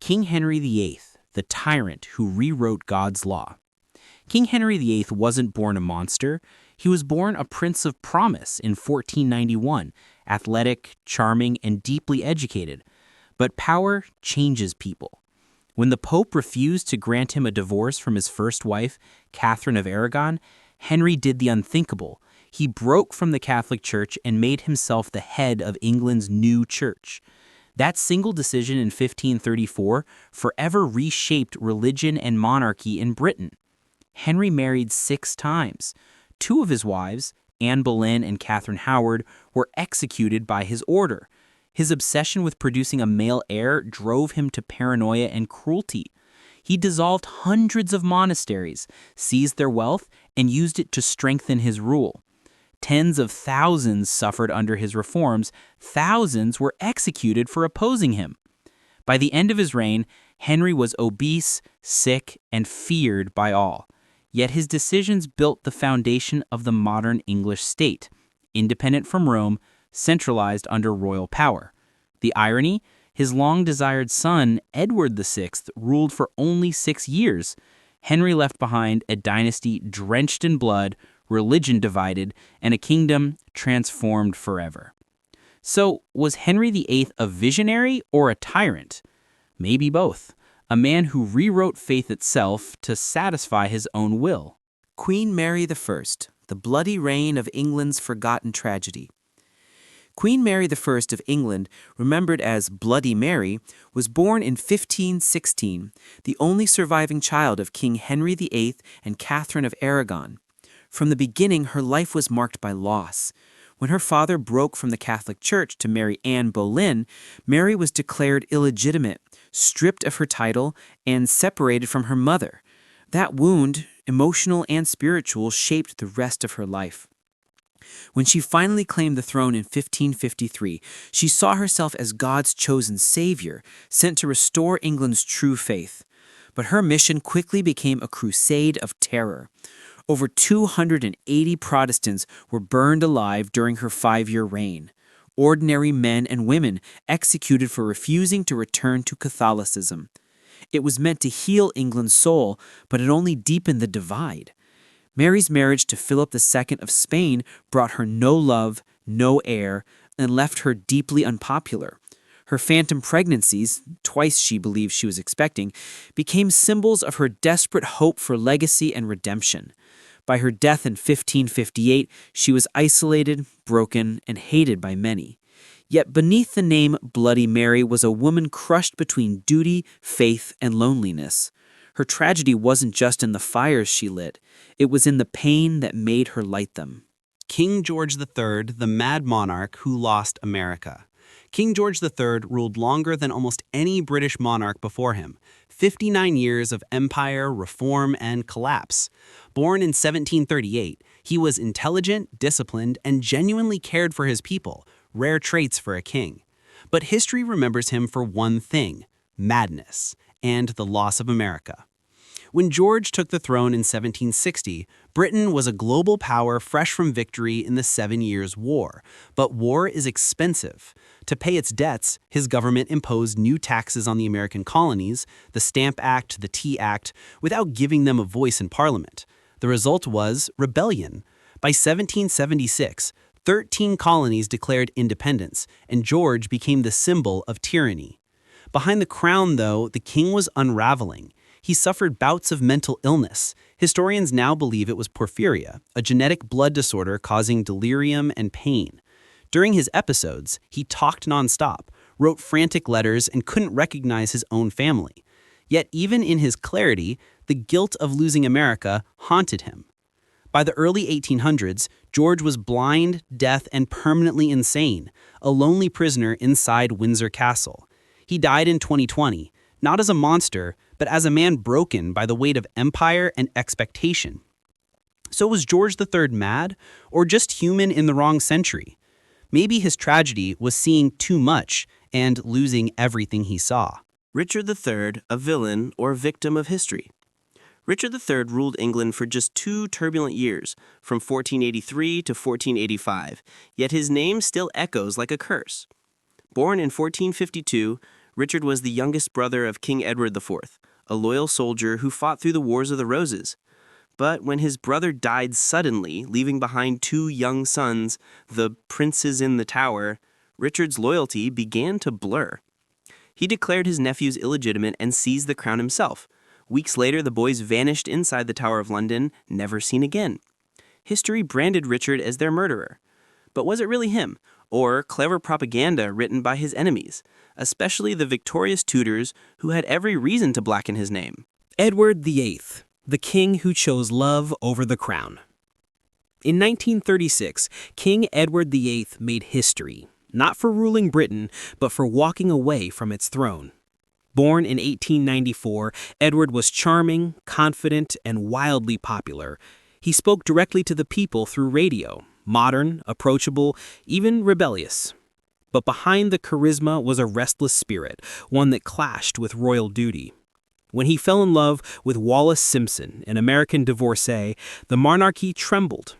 King Henry VIII, the tyrant who rewrote God's law. King Henry VIII wasn't born a monster. He was born a prince of promise in 1491, athletic, charming, and deeply educated. But power changes people. When the Pope refused to grant him a divorce from his first wife, Catherine of Aragon, Henry did the unthinkable. He broke from the Catholic Church and made himself the head of England's new church. That single decision in 1534 forever reshaped religion and monarchy in Britain. Henry married 6 times. 2 of his wives, Anne Boleyn and Catherine Howard, were executed by his order. His obsession with producing a male heir drove him to paranoia and cruelty. He dissolved hundreds of monasteries, seized their wealth, and used it to strengthen his rule. Tens of thousands suffered under his reforms. Thousands were executed for opposing him. By the end of his reign, Henry was obese, sick, and feared by all. Yet his decisions built the foundation of the modern English state, independent from Rome, centralized under royal power. The irony? His long-desired son, Edward VI, ruled for only 6 years. Henry left behind a dynasty drenched in blood, religion divided, and a kingdom transformed forever. So, was Henry VIII a visionary or a tyrant? Maybe both. A man who rewrote faith itself to satisfy his own will. Queen Mary I, the bloody reign of England's forgotten tragedy. Queen Mary I of England, remembered as Bloody Mary, was born in 1516, the only surviving child of King Henry VIII and Catherine of Aragon. From the beginning, her life was marked by loss. When her father broke from the Catholic Church to marry Anne Boleyn, Mary was declared illegitimate, stripped of her title, and separated from her mother. That wound, emotional and spiritual, shaped the rest of her life. When she finally claimed the throne in 1553, she saw herself as God's chosen savior, sent to restore England's true faith. But her mission quickly became a crusade of terror. Over 280 Protestants were burned alive during her 5-year reign. Ordinary men and women executed for refusing to return to Catholicism. It was meant to heal England's soul, but it only deepened the divide. Mary's marriage to Philip II of Spain brought her no love, no heir, and left her deeply unpopular. Her phantom pregnancies, twice she believed she was expecting, became symbols of her desperate hope for legacy and redemption. By her death in 1558, she was isolated, broken, and hated by many. Yet beneath the name Bloody Mary was a woman crushed between duty, faith, and loneliness. Her tragedy wasn't just in the fires she lit, it was in the pain that made her light them. King George III, the mad monarch who lost America. King George III ruled longer than almost any British monarch before him, 59 years of empire, reform, and collapse. Born in 1738, he was intelligent, disciplined, and genuinely cared for his people, rare traits for a king. But history remembers him for one thing: madness and the loss of America. When George took the throne in 1760, Britain was a global power fresh from victory in the 7 Years' War. But war is expensive. To pay its debts, his government imposed new taxes on the American colonies, the Stamp Act, the Tea Act, without giving them a voice in Parliament. The result was rebellion. By 1776, 13 colonies declared independence, and George became the symbol of tyranny. Behind the crown, though, the king was unraveling. He suffered bouts of mental illness. Historians now believe it was porphyria, a genetic blood disorder causing delirium and pain. During his episodes, he talked nonstop, wrote frantic letters, and couldn't recognize his own family. Yet even in his clarity, the guilt of losing America haunted him. By the early 1800s, George was blind, deaf, and permanently insane, a lonely prisoner inside Windsor Castle. He died in 2020, not as a monster, but as a man broken by the weight of empire and expectation. So was George III mad, or just human in the wrong century? Maybe his tragedy was seeing too much and losing everything he saw. Richard III, a villain or victim of history. Richard III ruled England for just 2 turbulent years, from 1483 to 1485, yet his name still echoes like a curse. Born in 1452, Richard was the youngest brother of King Edward IV, a loyal soldier who fought through the Wars of the Roses. But when his brother died suddenly, leaving behind two young sons, the princes in the tower, Richard's loyalty began to blur. He declared his nephews illegitimate and seized the crown himself. Weeks later, the boys vanished inside the Tower of London, never seen again. History branded Richard as their murderer. But was it really him, or clever propaganda written by his enemies, especially the victorious Tudors who had every reason to blacken his name? Edward VIII, the king who chose love over the crown. In 1936, King Edward VIII made history, not for ruling Britain, but for walking away from its throne. Born in 1894, Edward was charming, confident, and wildly popular. He spoke directly to the people through radio, modern, approachable, even rebellious. But behind the charisma was a restless spirit, one that clashed with royal duty. When he fell in love with Wallis Simpson, an American divorcee, the monarchy trembled.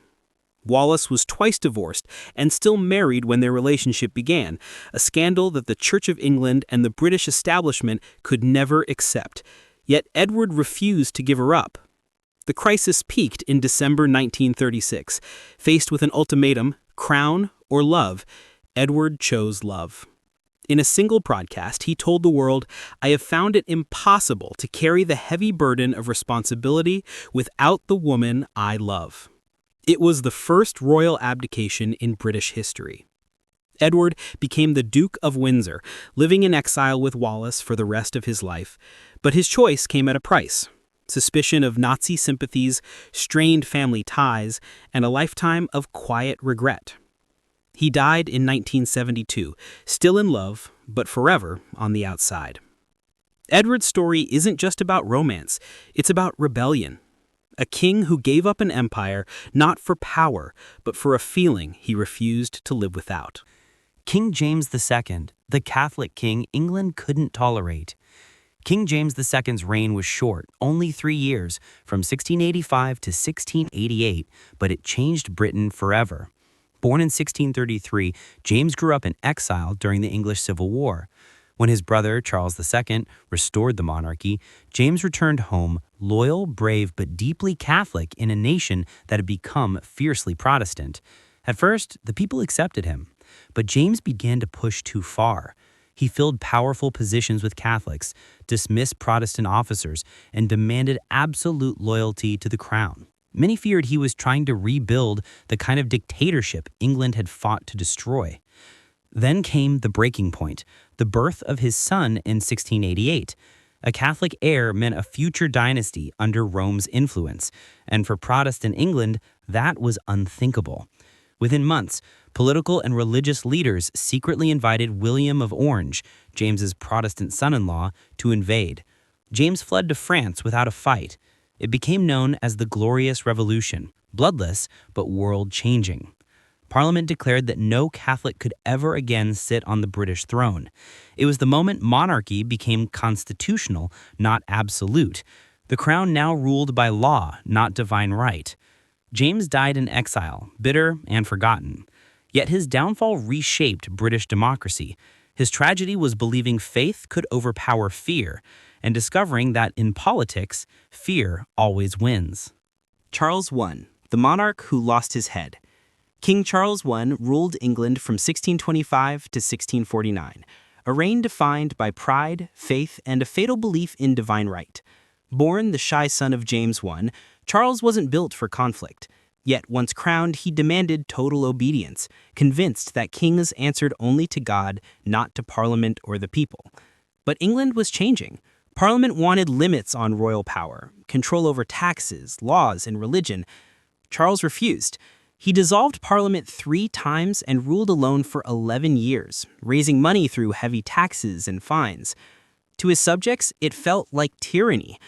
Wallis was twice divorced and still married when their relationship began, a scandal that the Church of England and the British establishment could never accept. Yet Edward refused to give her up. The crisis peaked in December 1936. Faced with an ultimatum, crown or love, Edward chose love. In a single broadcast, he told the world, "I have found it impossible to carry the heavy burden of responsibility without the woman I love." It was the first royal abdication in British history. Edward became the Duke of Windsor, living in exile with Wallis for the rest of his life. But his choice came at a price: suspicion of Nazi sympathies, strained family ties, and a lifetime of quiet regret. He died in 1972, still in love, but forever on the outside. Edward's story isn't just about romance, it's about rebellion. A king who gave up an empire not for power, but for a feeling he refused to live without. King James II, the Catholic king England couldn't tolerate. King James II's reign was short, only 3 years, from 1685 to 1688, but it changed Britain forever. Born in 1633, James grew up in exile during the English Civil War. When his brother, Charles II, restored the monarchy, James returned home, loyal, brave, but deeply Catholic in a nation that had become fiercely Protestant. At first, the people accepted him, but James began to push too far. He filled powerful positions with Catholics, dismissed Protestant officers, and demanded absolute loyalty to the crown. Many feared he was trying to rebuild the kind of dictatorship England had fought to destroy. Then came the breaking point, the birth of his son in 1688. A Catholic heir meant a future dynasty under Rome's influence, and for Protestant England, that was unthinkable. Within months, political and religious leaders secretly invited William of Orange, James's Protestant son-in-law, to invade. James fled to France without a fight. It became known as the Glorious Revolution, bloodless but world-changing. Parliament declared that no Catholic could ever again sit on the British throne. It was the moment monarchy became constitutional, not absolute. The crown now ruled by law, not divine right. James died in exile, bitter and forgotten. Yet his downfall reshaped British democracy. His tragedy was believing faith could overpower fear, and discovering that in politics, fear always wins. Charles I, the monarch who lost his head. King Charles I ruled England from 1625 to 1649, a reign defined by pride, faith, and a fatal belief in divine right. Born the shy son of James I, Charles wasn't built for conflict. Yet once crowned, he demanded total obedience, convinced that kings answered only to God, not to Parliament or the people. But England was changing. Parliament wanted limits on royal power, control over taxes, laws, and religion. Charles refused. He dissolved Parliament 3 times and ruled alone for 11 years, raising money through heavy taxes and fines. To his subjects, it felt like tyranny.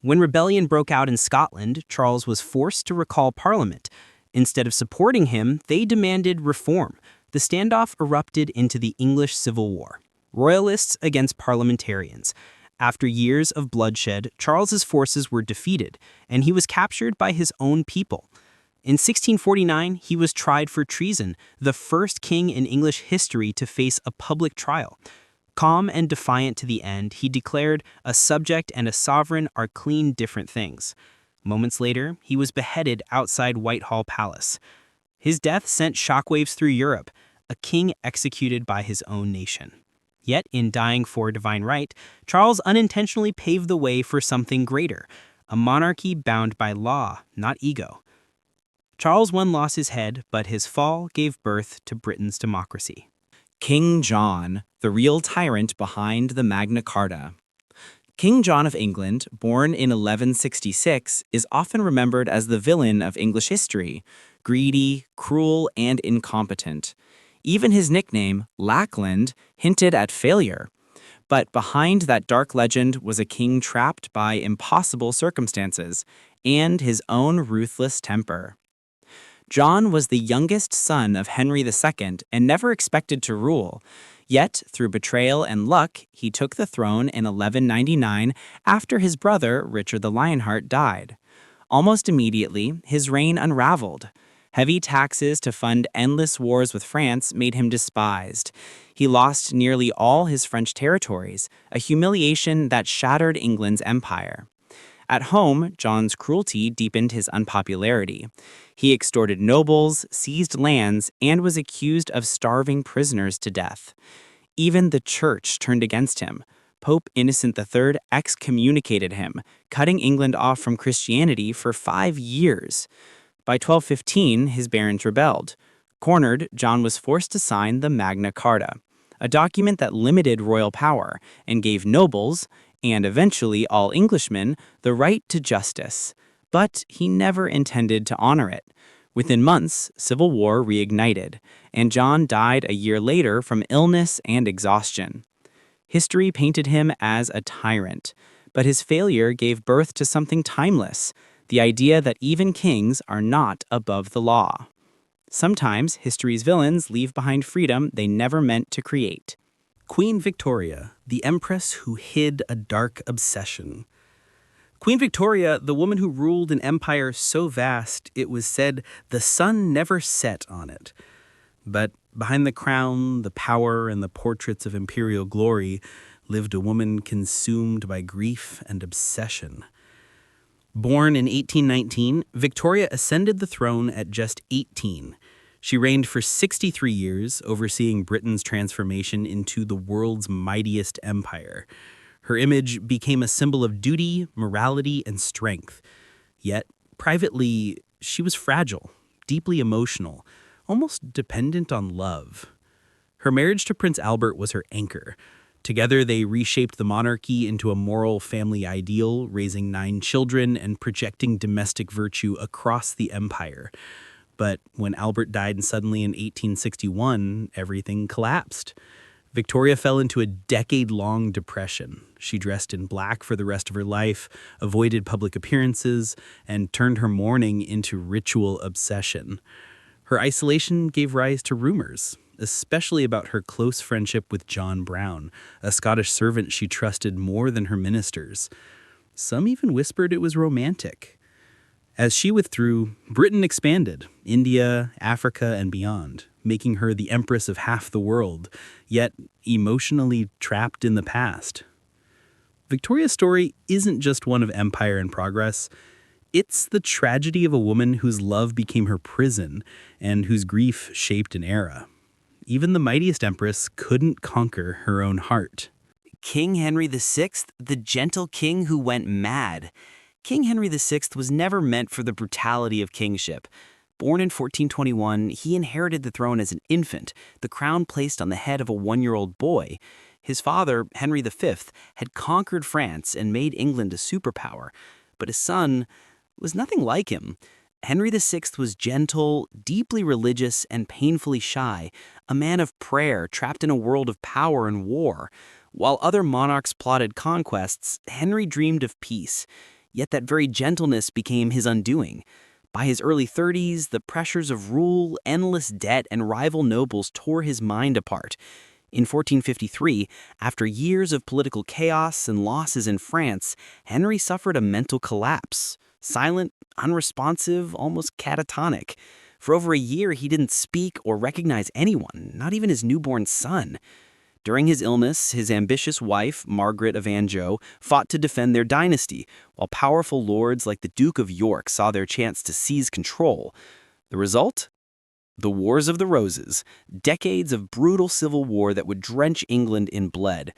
When rebellion broke out in Scotland, Charles was forced to recall Parliament. Instead of supporting him, they demanded reform. The standoff erupted into the English Civil War. Royalists against parliamentarians. After years of bloodshed, Charles's forces were defeated, and he was captured by his own people. In 1649, he was tried for treason, the first king in English history to face a public trial. Calm and defiant to the end, he declared, "A subject and a sovereign are clean different things." Moments later, he was beheaded outside Whitehall Palace. His death sent shockwaves through Europe, a king executed by his own nation. Yet, in dying for divine right, Charles unintentionally paved the way for something greater, a monarchy bound by law, not ego. Charles I lost his head, but his fall gave birth to Britain's democracy. King John, the real tyrant behind the Magna Carta. King John of England, born in 1166, is often remembered as the villain of English history, greedy, cruel, and incompetent. Even his nickname, Lackland, hinted at failure. But behind that dark legend was a king trapped by impossible circumstances and his own ruthless temper. John was the youngest son of Henry II and never expected to rule. Yet, through betrayal and luck, he took the throne in 1199 after his brother, Richard the Lionheart, died. Almost immediately, his reign unraveled. Heavy taxes to fund endless wars with France made him despised. He lost nearly all his French territories, a humiliation that shattered England's empire. At home, John's cruelty deepened his unpopularity. He extorted nobles, seized lands, and was accused of starving prisoners to death. Even the church turned against him. Pope Innocent III excommunicated him, cutting England off from Christianity for 5 years. By 1215, his barons rebelled. Cornered, John was forced to sign the Magna Carta, a document that limited royal power and gave nobles, and eventually all Englishmen, the right to justice. But he never intended to honor it. Within months, civil war reignited, and John died a year later from illness and exhaustion. History painted him as a tyrant, but his failure gave birth to something timeless, the idea that even kings are not above the law. Sometimes history's villains leave behind freedom they never meant to create. Queen Victoria, the empress who hid a dark obsession. Queen Victoria, the woman who ruled an empire so vast it was said the sun never set on it. But behind the crown, the power, and the portraits of imperial glory lived a woman consumed by grief and obsession. Born in 1819, Victoria ascended the throne at just 18. She reigned for 63 years, overseeing Britain's transformation into the world's mightiest empire. Her image became a symbol of duty, morality, and strength. Yet, privately, she was fragile, deeply emotional, almost dependent on love. Her marriage to Prince Albert was her anchor. Together, they reshaped the monarchy into a moral family ideal, raising 9 children and projecting domestic virtue across the empire. But when Albert died suddenly in 1861, everything collapsed. Victoria fell into a decade-long depression. She dressed in black for the rest of her life, avoided public appearances, and turned her mourning into ritual obsession. Her isolation gave rise to rumors, especially about her close friendship with John Brown, a Scottish servant she trusted more than her ministers. Some even whispered it was romantic. As she withdrew, Britain expanded, India, Africa, and beyond, making her the empress of half the world, yet emotionally trapped in the past. Victoria's story isn't just one of empire and progress. It's the tragedy of a woman whose love became her prison and whose grief shaped an era. Even the mightiest empress couldn't conquer her own heart. King Henry VI, the gentle king who went mad. King Henry VI was never meant for the brutality of kingship. Born in 1421, he inherited the throne as an infant, the crown placed on the head of a 1-year-old boy. His father, Henry V, had conquered France and made England a superpower, but his son was nothing like him. Henry VI was gentle, deeply religious, and painfully shy, a man of prayer trapped in a world of power and war. While other monarchs plotted conquests, Henry dreamed of peace. Yet that very gentleness became his undoing. By his early 30s, the pressures of rule, endless debt, and rival nobles tore his mind apart. In 1453, after years of political chaos and losses in France, Henry suffered a mental collapse. Silent, unresponsive, almost catatonic. For over a year, he didn't speak or recognize anyone, not even his newborn son. During his illness, his ambitious wife, Margaret of Anjou, fought to defend their dynasty, while powerful lords like the Duke of York saw their chance to seize control. The result? The Wars of the Roses, decades of brutal civil war that would drench England in blood.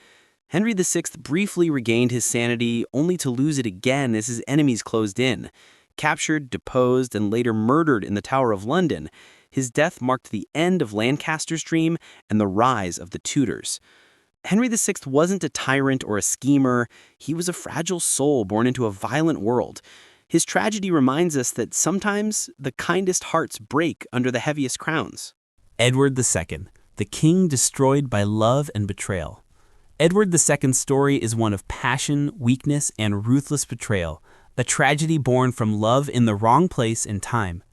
Henry VI briefly regained his sanity, only to lose it again as his enemies closed in. Captured, deposed, and later murdered in the Tower of London, his death marked the end of Lancaster's dream and the rise of the Tudors. Henry VI wasn't a tyrant or a schemer. He was a fragile soul born into a violent world. His tragedy reminds us that sometimes the kindest hearts break under the heaviest crowns. Edward II, the king destroyed by love and betrayal. Edward II's story is one of passion, weakness, and ruthless betrayal, a tragedy born from love in the wrong place and time.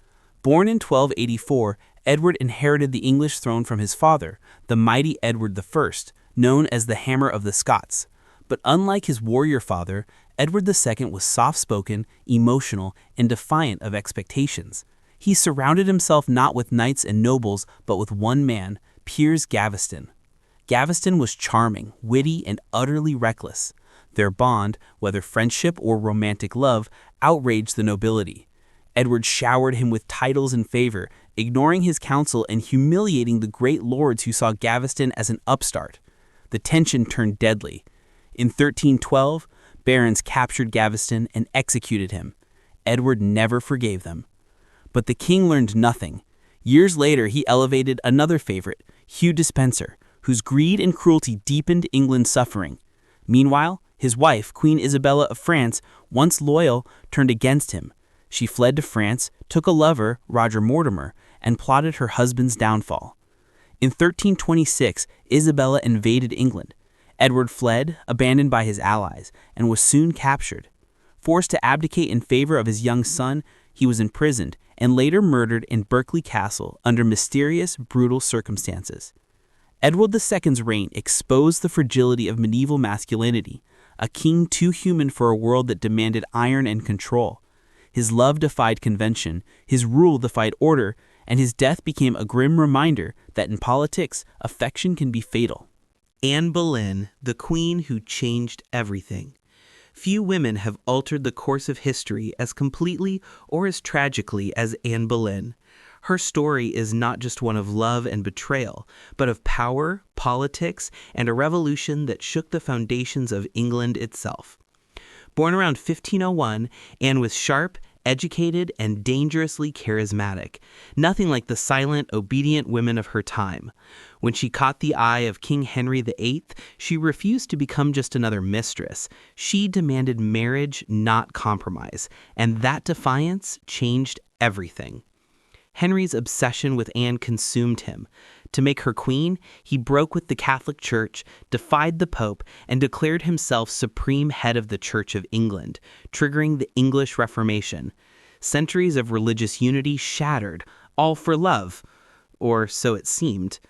Born in 1284, Edward inherited the English throne from his father, the mighty Edward I, known as the Hammer of the Scots. But unlike his warrior father, Edward II was soft-spoken, emotional, and defiant of expectations. He surrounded himself not with knights and nobles, but with one man, Piers Gaveston. Gaveston was charming, witty, and utterly reckless. Their bond, whether friendship or romantic love, outraged the nobility. Edward showered him with titles and favor, ignoring his counsel and humiliating the great lords who saw Gaveston as an upstart. The tension turned deadly. In 1312, barons captured Gaveston and executed him. Edward never forgave them. But the king learned nothing. Years later, he elevated another favorite, Hugh Despenser, whose greed and cruelty deepened England's suffering. Meanwhile, his wife, Queen Isabella of France, once loyal, turned against him. She fled to France, took a lover, Roger Mortimer, and plotted her husband's downfall. In 1326, Isabella invaded England. Edward fled, abandoned by his allies, and was soon captured. Forced to abdicate in favor of his young son, he was imprisoned and later murdered in Berkeley Castle under mysterious, brutal circumstances. Edward II's reign exposed the fragility of medieval masculinity, a king too human for a world that demanded iron and control. His love defied convention, his rule defied order, and his death became a grim reminder that in politics, affection can be fatal. Anne Boleyn, the queen who changed everything. Few women have altered the course of history as completely or as tragically as Anne Boleyn. Her story is not just one of love and betrayal, but of power, politics, and a revolution that shook the foundations of England itself. Born around 1501, Anne was sharp, educated, and dangerously charismatic, nothing like the silent, obedient women of her time. When she caught the eye of King Henry VIII, she refused to become just another mistress. She demanded marriage, not compromise, and that defiance changed everything. Henry's obsession with Anne consumed him. To make her queen, he broke with the Catholic Church, defied the Pope, and declared himself supreme head of the Church of England, triggering the English Reformation. Centuries of religious unity shattered, all for love, or so it seemed.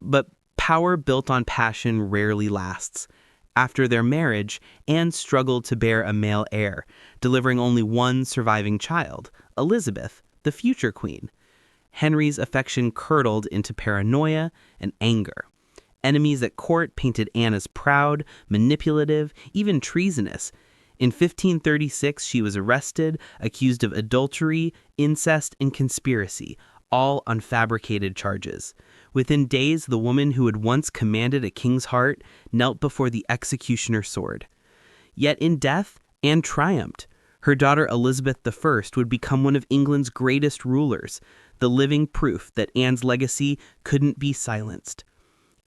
But power built on passion rarely lasts. After their marriage, Anne struggled to bear a male heir, delivering only one surviving child, Elizabeth, the future queen. Henry's affection curdled into paranoia and anger. Enemies at court painted Anne as proud, manipulative, even treasonous. In 1536, she was arrested, accused of adultery, incest, and conspiracy, all on fabricated charges. Within days, the woman who had once commanded a king's heart knelt before the executioner's sword. Yet in death, Anne triumphed. Her daughter Elizabeth I would become one of England's greatest rulers, the living proof that Anne's legacy couldn't be silenced.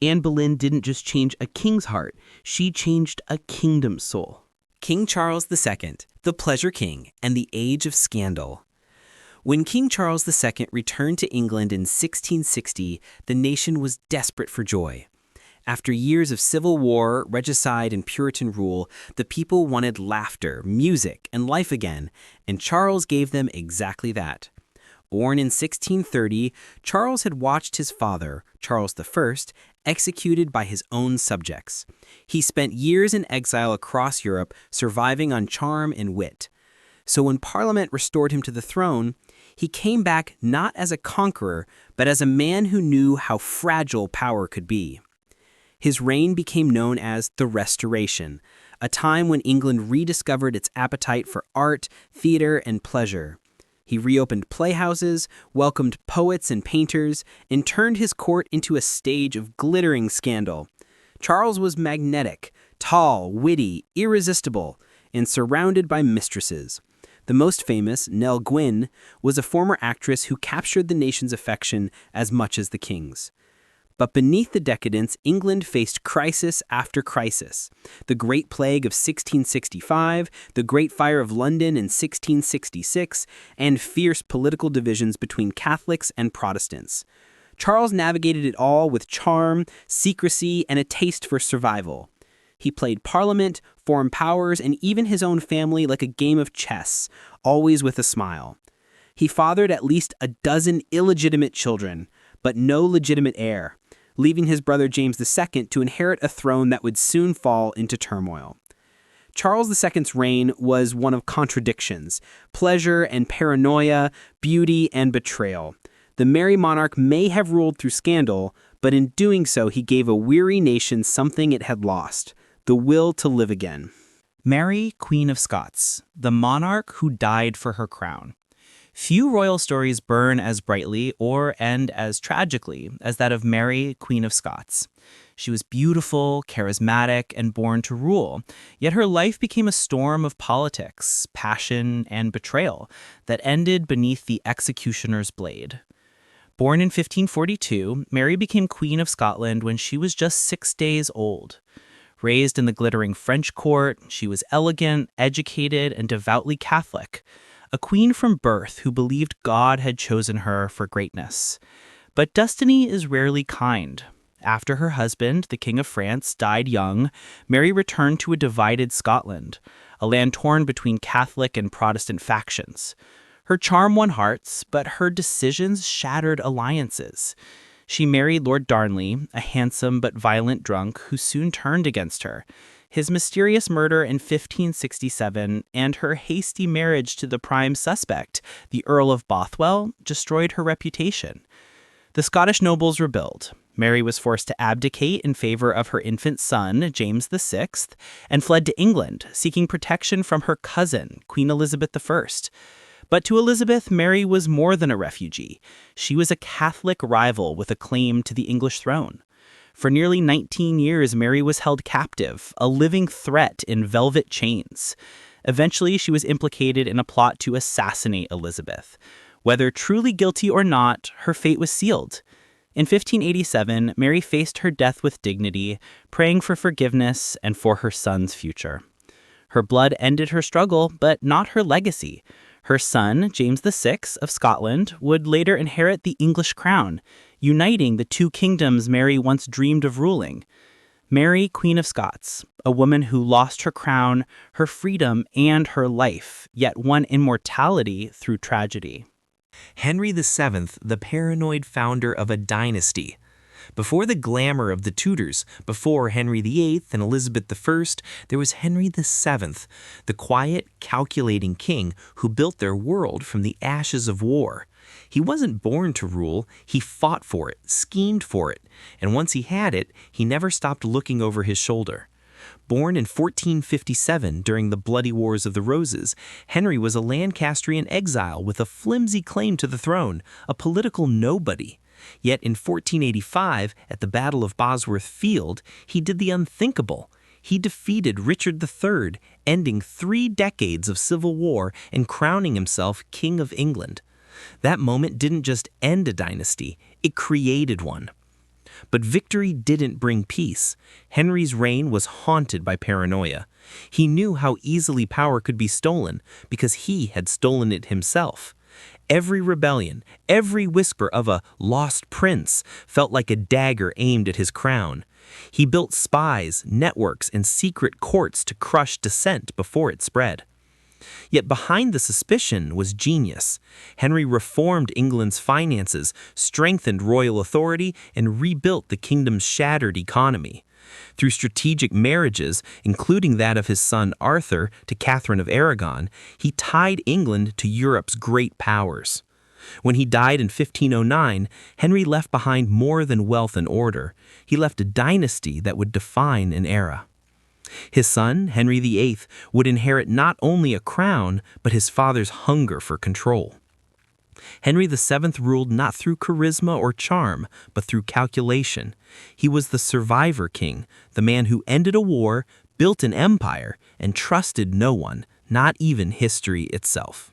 Anne Boleyn didn't just change a king's heart, she changed a kingdom's soul. King Charles II, the Pleasure King, and the Age of Scandal. When King Charles II returned to England in 1660, the nation was desperate for joy. After years of civil war, regicide, and Puritan rule, the people wanted laughter, music, and life again, and Charles gave them exactly that. Born in 1630, Charles had watched his father, Charles I, executed by his own subjects. He spent years in exile across Europe, surviving on charm and wit. So when Parliament restored him to the throne, he came back not as a conqueror, but as a man who knew how fragile power could be. His reign became known as the Restoration, a time when England rediscovered its appetite for art, theater, and pleasure. He reopened playhouses, welcomed poets and painters, and turned his court into a stage of glittering scandal. Charles was magnetic, tall, witty, irresistible, and surrounded by mistresses. The most famous, Nell Gwyn, was a former actress who captured the nation's affection as much as the king's. But beneath the decadence, England faced crisis after crisis. The Great Plague of 1665, the Great Fire of London in 1666, and fierce political divisions between Catholics and Protestants. Charles navigated it all with charm, secrecy, and a taste for survival. He played Parliament, foreign powers, and even his own family like a game of chess, always with a smile. He fathered at least a dozen illegitimate children, but no legitimate heir, leaving his brother James II to inherit a throne that would soon fall into turmoil. Charles II's reign was one of contradictions, pleasure and paranoia, beauty and betrayal. The merry monarch may have ruled through scandal, but in doing so he gave a weary nation something it had lost, the will to live again. Mary, Queen of Scots, the monarch who died for her crown. Few royal stories burn as brightly or end as tragically as that of Mary, Queen of Scots. She was beautiful, charismatic, and born to rule, yet her life became a storm of politics, passion, and betrayal that ended beneath the executioner's blade. Born in 1542, Mary became Queen of Scotland when she was just 6 days old. Raised in the glittering French court, she was elegant, educated, and devoutly Catholic. A queen from birth who believed God had chosen her for greatness. But destiny is rarely kind. After her husband, the King of France, died young, Mary returned to a divided Scotland, a land torn between Catholic and Protestant factions. Her charm won hearts, but her decisions shattered alliances. She married Lord Darnley, a handsome but violent drunk who soon turned against her. His mysterious murder in 1567 and her hasty marriage to the prime suspect, the Earl of Bothwell, destroyed her reputation. The Scottish nobles rebelled. Mary was forced to abdicate in favor of her infant son, James VI, and fled to England, seeking protection from her cousin, Queen Elizabeth I. But to Elizabeth, Mary was more than a refugee. She was a Catholic rival with a claim to the English throne. For nearly 19 years, Mary was held captive, a living threat in velvet chains. Eventually, she was implicated in a plot to assassinate Elizabeth. Whether truly guilty or not, her fate was sealed. In 1587, Mary faced her death with dignity, praying for forgiveness and for her son's future. Her blood ended her struggle, but not her legacy. Her son, James VI of Scotland, would later inherit the English crown, uniting the two kingdoms Mary once dreamed of ruling. Mary, Queen of Scots, a woman who lost her crown, her freedom, and her life, yet won immortality through tragedy. Henry VII, the paranoid founder of a dynasty. Before the glamour of the Tudors, before Henry VIII and Elizabeth I, there was Henry VII, the quiet, calculating king who built their world from the ashes of war. He wasn't born to rule, he fought for it, schemed for it, and once he had it, he never stopped looking over his shoulder. Born in 1457 during the Bloody Wars of the Roses, Henry was a Lancastrian exile with a flimsy claim to the throne, a political nobody. Yet in 1485, at the Battle of Bosworth Field, he did the unthinkable. He defeated Richard III, ending 3 decades of civil war and crowning himself King of England. That moment didn't just end a dynasty, it created one. But victory didn't bring peace. Henry's reign was haunted by paranoia. He knew how easily power could be stolen because he had stolen it himself. Every rebellion, every whisper of a lost prince felt like a dagger aimed at his crown. He built spies, networks, and secret courts to crush dissent before it spread. Yet behind the suspicion was genius. Henry reformed England's finances, strengthened royal authority, and rebuilt the kingdom's shattered economy. Through strategic marriages, including that of his son Arthur to Catherine of Aragon, he tied England to Europe's great powers. When he died in 1509, Henry left behind more than wealth and order. He left a dynasty that would define an era. His son, Henry VIII, would inherit not only a crown, but his father's hunger for control. Henry VII ruled not through charisma or charm, but through calculation. He was the survivor king, the man who ended a war, built an empire, and trusted no one, not even history itself.